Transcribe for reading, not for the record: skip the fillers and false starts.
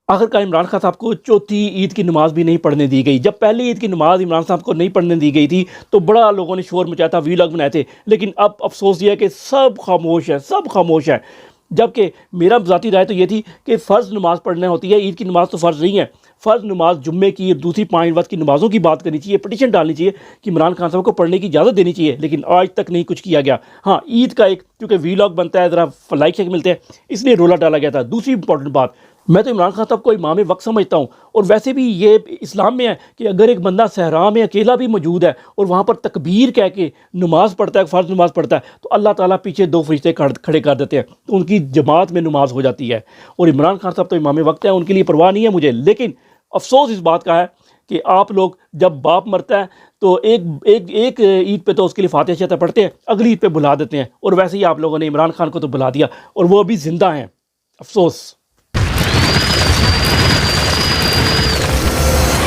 آخر کار عمران خان صاحب کو چوتھی عید کی نماز بھی نہیں پڑھنے دی گئی۔ جب پہلی عید کی نماز عمران صاحب کو نہیں پڑھنے دی گئی تھی تو بڑا لوگوں نے شور مچایا تھا، وی لاگ بنائے تھے، لیکن اب افسوس یہ ہے کہ سب خاموش ہے، سب خاموش ہے۔ جبکہ میرا ذاتی رائے تو یہ تھی کہ فرض نماز پڑھنا ہوتی ہے، عید کی نماز تو فرض نہیں ہے۔ فرض نماز جمعے کی اور دوسری 5 وقت کی نمازوں کی بات کرنی چاہیے، پٹیشن ڈالنی چاہیے کہ عمران خان صاحب کو پڑھنے کی اجازت دینی چاہیے، لیکن آج تک نہیں کچھ کیا گیا۔ ہاں، عید کا ایک کیونکہ وی لاگ بنتا ہے، ذرا لائک شیک ملتے ہیں، اس لیے رولا ڈالا گیا تھا۔ دوسری امپورٹنٹ بات، میں تو عمران خان صاحب کو امام وقت سمجھتا ہوں، اور ویسے بھی یہ اسلام میں ہے کہ اگر ایک بندہ صحرا میں اکیلا بھی موجود ہے اور وہاں پر تکبیر کہہ کے نماز پڑھتا ہے، فرض نماز پڑھتا ہے، تو اللہ تعالیٰ پیچھے 2 فرشتے کھڑے کر دیتے ہیں، تو ان کی جماعت میں نماز ہو جاتی ہے۔ اور عمران خان صاحب تو امام وقت ہے، ان کے لیے پرواہ نہیں ہے مجھے، لیکن افسوس اس بات کا ہے کہ آپ لوگ جب باپ مرتا ہے تو ایک عید پہ تو اس کے لیے فاتحہ شاتحہ پڑھتے ہیں، اگلی عید پہ بلا دیتے ہیں، اور ویسے ہی آپ لوگوں نے عمران خان کو تو بلا دیا اور وہ ابھی زندہ ہیں۔ افسوس۔